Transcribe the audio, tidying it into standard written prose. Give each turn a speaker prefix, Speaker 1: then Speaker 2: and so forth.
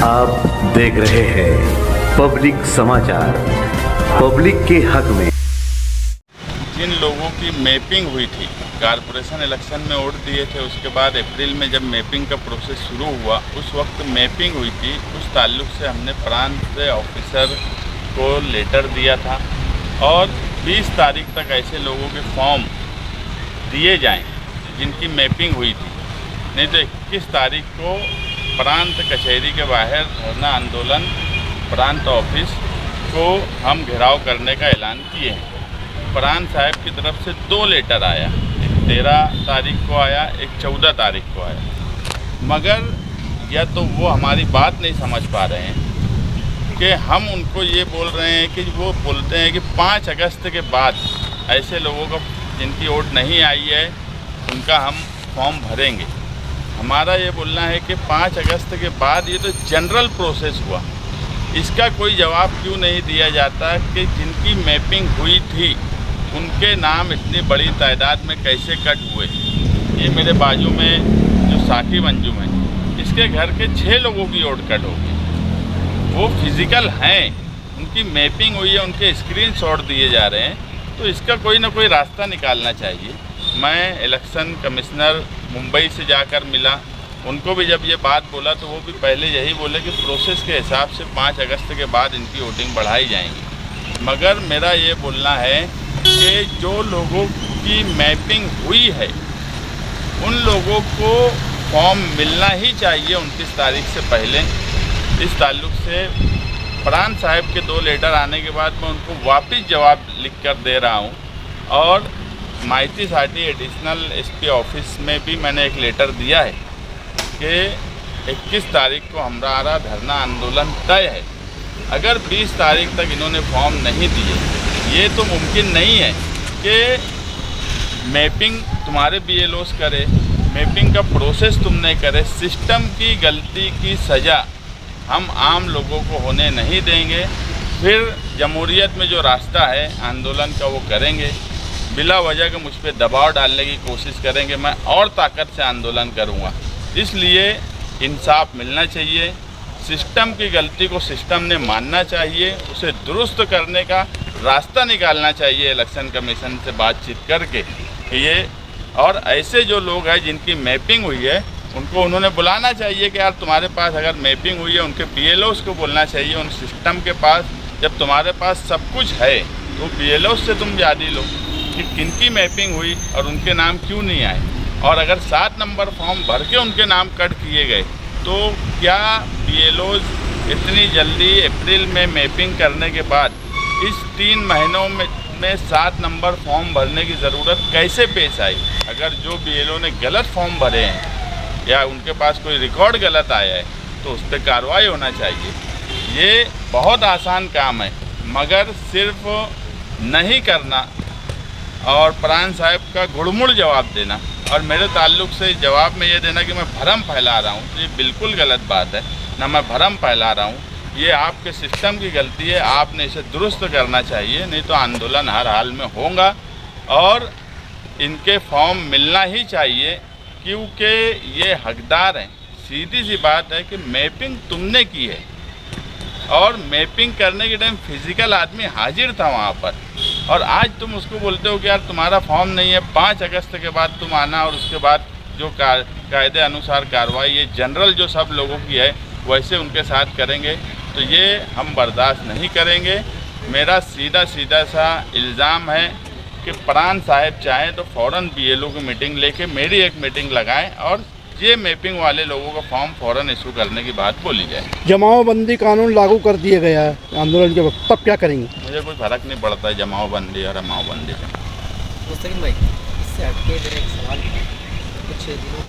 Speaker 1: आप देख रहे हैं पब्लिक समाचार, पब्लिक के हक में।
Speaker 2: जिन लोगों की मैपिंग हुई थी, कारपोरेशन इलेक्शन में वोट दिए थे, उसके बाद अप्रैल में जब मैपिंग का प्रोसेस शुरू हुआ, उस वक्त मैपिंग हुई थी। उस ताल्लुक से हमने प्रांत ऑफिसर को लेटर दिया था और 20 तारीख तक ऐसे लोगों के फॉर्म दिए जाएं जिनकी मैपिंग हुई थी। नहीं तो 21 तारीख को प्रांत कचहरी के बाहर धरना आंदोलन, प्रांत ऑफिस को हम घेराव करने का ऐलान किए हैं। प्रांत साहब की तरफ से 2 लेटर आया, एक 13 तारीख को आया, एक 14 तारीख को आया। मगर या तो वो हमारी बात नहीं समझ पा रहे हैं कि हम उनको ये बोल रहे हैं कि वो बोलते हैं कि 5 अगस्त के बाद ऐसे लोगों का जिनकी वोट नहीं आई है उनका हम फॉर्म भरेंगे। हमारा ये बोलना है कि 5 अगस्त के बाद ये तो जनरल प्रोसेस हुआ, इसका कोई जवाब क्यों नहीं दिया जाता कि जिनकी मैपिंग हुई थी उनके नाम इतनी बड़ी तादाद में कैसे कट हुए। ये मेरे बाजू में जो साकिब अंजुम है, इसके घर के 6 लोगों की वोट कट हो गई। वो फिज़िकल हैं, उनकी मैपिंग हुई है, उनके स्क्रीनशॉट दिए जा रहे हैं। तो इसका कोई ना कोई रास्ता निकालना चाहिए। मैं इलेक्शन कमिश्नर मुंबई से जाकर मिला, उनको भी जब ये बात बोला तो वो भी पहले यही बोले कि प्रोसेस के हिसाब से 5 अगस्त के बाद इनकी वोटिंग बढ़ाई जाएंगी। मगर मेरा ये बोलना है कि जो लोगों की मैपिंग हुई है उन लोगों को फॉर्म मिलना ही चाहिए 29 तारीख से पहले। इस ताल्लुक से प्रांत साहब के 2 लेटर आने के बाद मैं उनको वापस जवाब लिख कर दे रहा हूँ। और माइती साटी एडिशनल एसपी ऑफिस में भी मैंने एक लेटर दिया है कि 21 तारीख को हमारा धरना आंदोलन तय है। अगर 20 तारीख तक इन्होंने फॉर्म नहीं दिए, ये तो मुमकिन नहीं है कि मैपिंग तुम्हारे BLOs करे, मैपिंग का प्रोसेस तुम नहीं करे। सिस्टम की गलती की सज़ा हम आम लोगों को होने नहीं देंगे। फिर जमहूरियत में जो रास्ता है आंदोलन का वो करेंगे, बिला वजह के मुझ पर दबाव डालने की कोशिश करेंगे, मैं और ताकत से आंदोलन करूँगा। इसलिए इंसाफ मिलना चाहिए, सिस्टम की गलती को सिस्टम ने मानना चाहिए, उसे दुरुस्त करने का रास्ता निकालना चाहिए इलेक्शन कमीशन से बातचीत करके। ये और ऐसे जो लोग हैं जिनकी मैपिंग हुई है उनको उन्होंने बुलाना चाहिए कि यार तुम्हारे पास अगर मैपिंग हुई है, उनके BLOs को बोलना चाहिए उन सिस्टम के पास। जब तुम्हारे पास सब कुछ है तो BLOs से तुम यादी लो कि किनकी मैपिंग हुई और उनके नाम क्यों नहीं आए। और अगर 7 नंबर फॉर्म भर के उनके नाम कट किए गए तो क्या BLOs इतनी जल्दी अप्रैल में मैपिंग करने के बाद इस 3 महीनों में 7 नंबर फॉर्म भरने की ज़रूरत कैसे पेश आई। अगर जो BLO ने गलत फॉर्म भरे हैं या उनके पास कोई रिकॉर्ड गलत आया है तो उस पर कार्रवाई होना चाहिए। ये बहुत आसान काम है, मगर सिर्फ नहीं करना और प्रांत साहब का गुड़मुड़ जवाब देना और मेरे ताल्लुक से जवाब में ये देना कि मैं भ्रम फैला रहा हूँ, तो ये बिल्कुल गलत बात है। ना मैं भ्रम फैला रहा हूँ, ये आपके सिस्टम की गलती है, आपने इसे दुरुस्त करना चाहिए। नहीं तो आंदोलन हर हाल में होगा और इनके फॉर्म मिलना ही चाहिए क्योंकि ये हकदार हैं। सीधी सी बात है कि मैपिंग तुमने की है और मैपिंग करने के टाइम फिज़िकल आदमी हाजिर था वहाँ पर, और आज तुम उसको बोलते हो कि यार तुम्हारा फॉर्म नहीं है, 5 अगस्त के बाद तुम आना और उसके बाद जो कायदे अनुसार कार्रवाई ये जनरल जो सब लोगों की है वैसे उनके साथ करेंगे। तो ये हम बर्दाश्त नहीं करेंगे। मेरा सीधा सा इल्ज़ाम है कि प्रांत साहब चाहें तो फ़ौरन BLO की मीटिंग लेके मेरी एक मीटिंग लगाएं और ये मैपिंग वाले लोगों का फॉर्म फ़ौरन इशू करने की बात बोली जाए।
Speaker 3: जमावबंदी कानून लागू कर दिया गया है आंदोलन के वक्त, तब क्या करेंगे?
Speaker 2: मुझे कोई फ़र्क नहीं पड़ता है जमावबंदी और अमावबंदी से।
Speaker 4: मुस्तकिम भाई, इससे हटके मेरा एक सवाल है। कुछ दिनों